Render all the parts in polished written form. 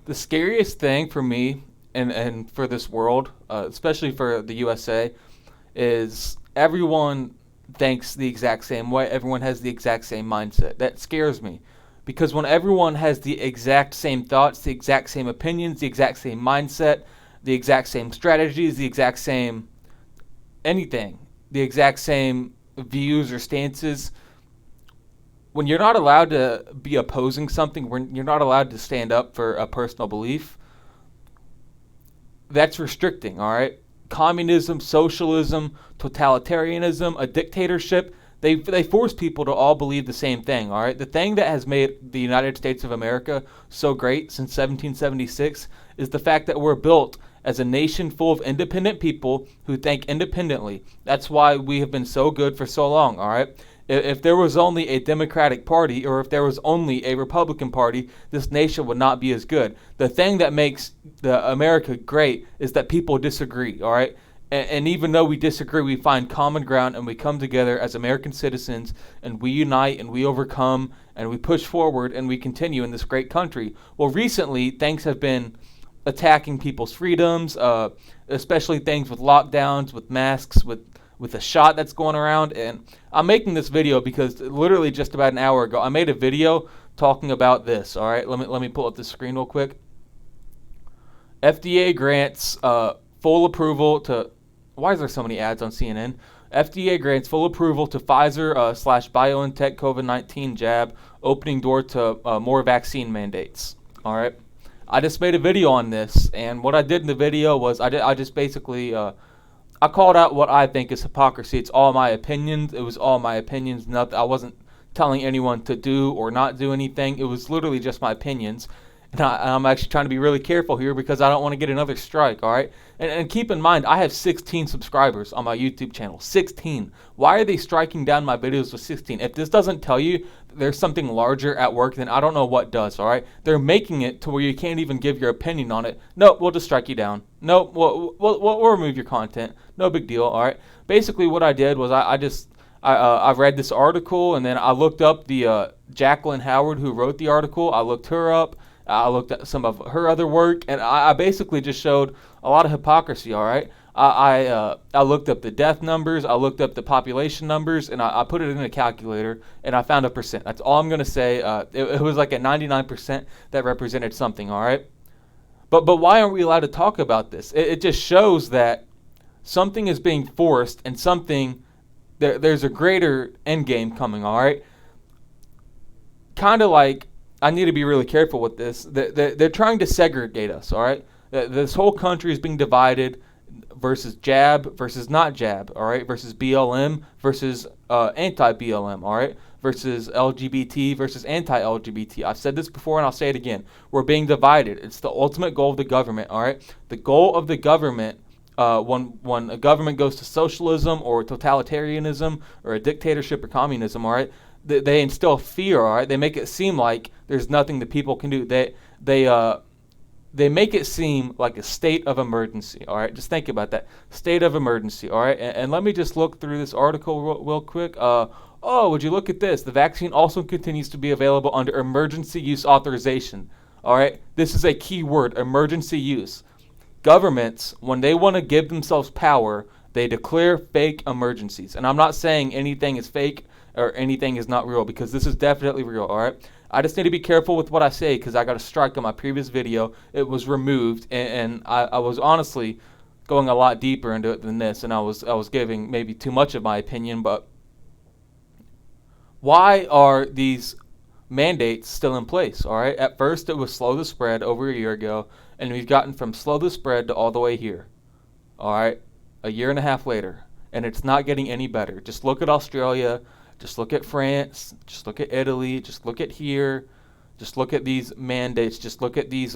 The scariest thing for me and for this world, especially for the USA, is everyone thinks the exact same way. Everyone has the exact same mindset. That scares me. Because when everyone has the exact same thoughts, the exact same opinions, the exact same mindset, the exact same strategies, the exact same anything, the exact same views or stances, when you're not allowed to be opposing something, when you're not allowed to stand up for a personal belief, that's restricting, all right? Communism, socialism, totalitarianism, a dictatorship, they force people to all believe the same thing, all right? The thing that has made the United States of America so great since 1776 is the fact that we're built as a nation full of independent people who think independently. That's why we have been so good for so long, all right? If there was only a Democratic Party or if there was only a Republican Party, this nation would not be as good. The thing that makes the America great is that people disagree, all right? And even though we disagree, we find common ground and we come together as American citizens and we unite and we overcome and we push forward and we continue in this great country. Well, recently, things have been attacking people's freedoms, especially things with lockdowns, with masks, with a shot that's going around. And I'm making this video because literally just about an hour ago, I made a video talking about this. All right, let me pull up the screen real quick. FDA grants full approval to. Why is there so many ads on CNN? FDA grants full approval to Pfizer slash BioNTech COVID-19 jab, opening door to more vaccine mandates. All right. I just made a video on this, and what I did in the video was I just basically I called out what I think is hypocrisy. It's all my opinions. It was all my opinions. Nothing. I wasn't telling anyone to do or not do anything. It was literally just my opinions. And I'm actually trying to be really careful here because I don't want to get another strike, all right? And keep in mind, I have 16 subscribers on my YouTube channel. 16. Why are they striking down my videos with 16? If this doesn't tell you there's something larger at work, then I don't know what does, all right? They're making it to where you can't even give your opinion on it. No, we'll just strike you down. No, we'll remove your content. No big deal, all right? Basically, what I did was I read this article, and then I looked up the Jacqueline Howard who wrote the article. I looked her up. I looked at some of her other work, and I basically just showed a lot of hypocrisy, all right? I looked up the death numbers, I looked up the population numbers, and I put it in a calculator, and I found a percent. That's all I'm going to say. It was like a 99% that represented something, all right? But why aren't we allowed to talk about this? It just shows that something is being forced, and there's a greater end game coming, all right? Kind of like, I need to be really careful with this. They're trying to segregate us, all right? This whole country is being divided versus jab versus not jab, all right? Versus BLM versus anti-BLM, all right? Versus LGBT versus anti-LGBT. I've said this before and I'll say it again. We're being divided. It's the ultimate goal of the government, all right? The goal of the government, when a government goes to socialism or totalitarianism or a dictatorship or communism, all right? They instill fear, all right? They make it seem like there's nothing that people can do. They make it seem like a state of emergency, all right? Just think about that. State of emergency, all right? And let me just look through this article real quick. Would you look at this? The vaccine also continues to be available under emergency use authorization, all right? This is a key word, emergency use. Governments, when they want to give themselves power, they declare fake emergencies. And I'm not saying anything is fake or anything is not real, because this is definitely real, all right? I just need to be careful with what I say because I got a strike on my previous video. It was removed, and I was honestly going a lot deeper into it than this, and I was giving maybe too much of my opinion. But why are these mandates still in place, all right? At first, it was slow to spread over a year ago, and we've gotten from slow to spread to all the way here, all right? A year and a half later, and it's not getting any better. Just look at Australia. Just look at France. Just look at Italy. Just look at here. Just look at these mandates. Just look at these.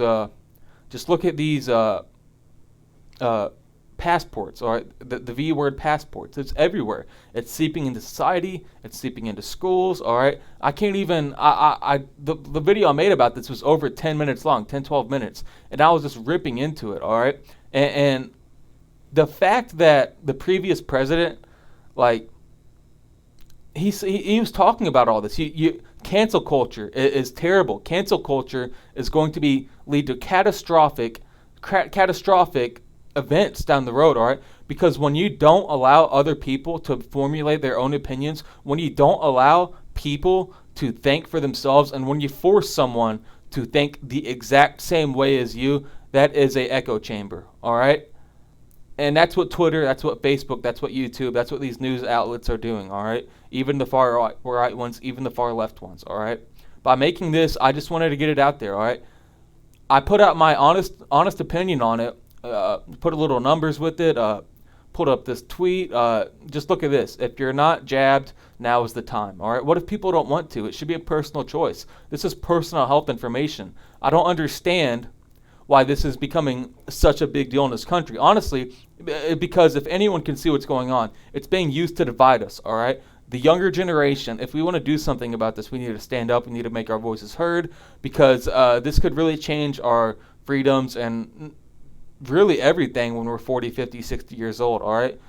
Passports. All right, the V word passports. It's everywhere. It's seeping into society. It's seeping into schools. All right. I can't even. The video I made about this was over 10 minutes long, 10, 12 minutes, and I was just ripping into it. All right, and the fact that the previous president, like, he was talking about all this. Cancel culture is terrible. Cancel culture is going to lead to catastrophic events down the road, all right? Because when you don't allow other people to formulate their own opinions, when you don't allow people to think for themselves, and when you force someone to think the exact same way as you, that is a echo chamber, all right? And that's what Twitter, that's what Facebook, that's what YouTube, that's what these news outlets are doing, all right? Even the far right ones, even the far left ones, all right? By making this, I just wanted to get it out there, all right? I put out my honest opinion on it, put a little numbers with it, put up this tweet. Just look at this. If you're not jabbed, now is the time, all right? What if people don't want to? It should be a personal choice. This is personal health information. I don't understand why this is becoming such a big deal in this country. Honestly, because if anyone can see what's going on, it's being used to divide us, all right? The younger generation, if we want to do something about this, we need to stand up. We need to make our voices heard, because this could really change our freedoms and really everything when we're 40, 50, 60 years old, all right?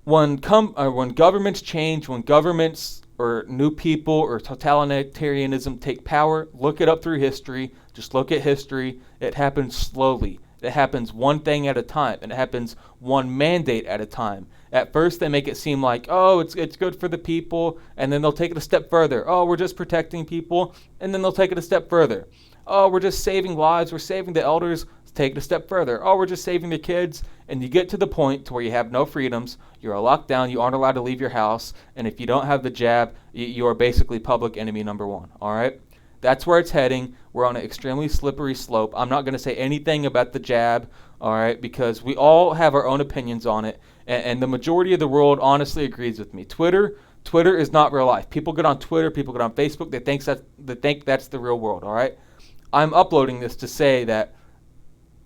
When governments change, when governments or new people or totalitarianism take power, look it up through history. Just look at history. It happens slowly. It happens one thing at a time, and it happens one mandate at a time. At first, they make it seem like, oh, it's good for the people, and then they'll take it a step further. Oh, we're just protecting people, and then they'll take it a step further. Oh, we're just saving lives. We're saving the elders. Let's take it a step further. Oh, we're just saving the kids. And you get to the point to where you have no freedoms. You're locked down. You aren't allowed to leave your house. And if you don't have the jab, you are basically public enemy number one. All right? That's where it's heading. We're on an extremely slippery slope. I'm not going to say anything about the jab, all right, because we all have our own opinions on it. And the majority of the world honestly agrees with me. Twitter is not real life. People get on Twitter. People get on Facebook. They think that's the real world, all right? I'm uploading this to say that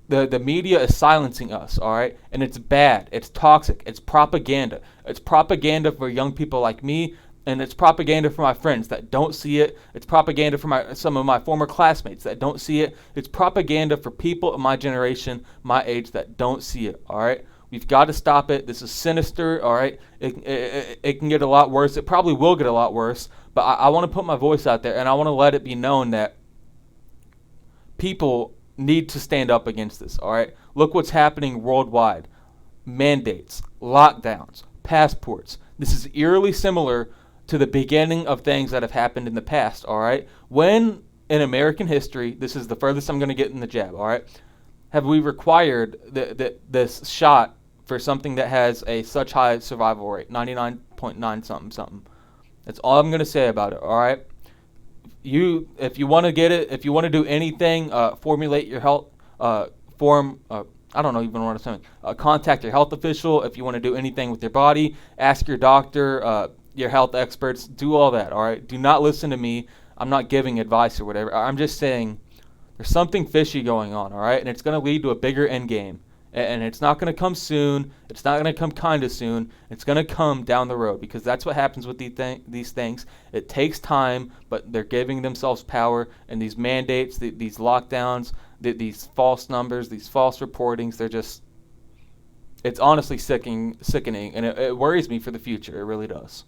the media is silencing us, all right? And it's bad. It's toxic. It's propaganda. It's propaganda for young people like me, and it's propaganda for my friends that don't see it. It's propaganda for some of my former classmates that don't see it. It's propaganda for people of my generation, my age, that don't see it, all right? We've got to stop it. This is sinister, all right? It can get a lot worse. It probably will get a lot worse, but I want to put my voice out there, and I want to let it be known that people need to stand up against this, all right? Look what's happening worldwide. Mandates, lockdowns, passports. This is eerily similar to the beginning of things that have happened in the past, all right? When in American history, this is the furthest I'm going to get in the jab, all right, have we required this shot for something that has such high survival rate, 99.9 something. That's all I'm going to say about it, all right? If you want to get it, if you want to do anything, formulate your health I don't know even what I'm saying. Contact your health official. If you want to do anything with your body, ask your doctor, your health experts. Do all that, all right? Do not listen to me. I'm not giving advice or whatever. I'm just saying there's something fishy going on, all right? And it's going to lead to a bigger end game. And it's not going to come soon. It's not going to come kind of soon. It's going to come down the road, because that's what happens with these things. It takes time, but they're giving themselves power. And these mandates, these lockdowns, these false numbers, these false reportings, it's honestly sickening, and it worries me for the future. It really does.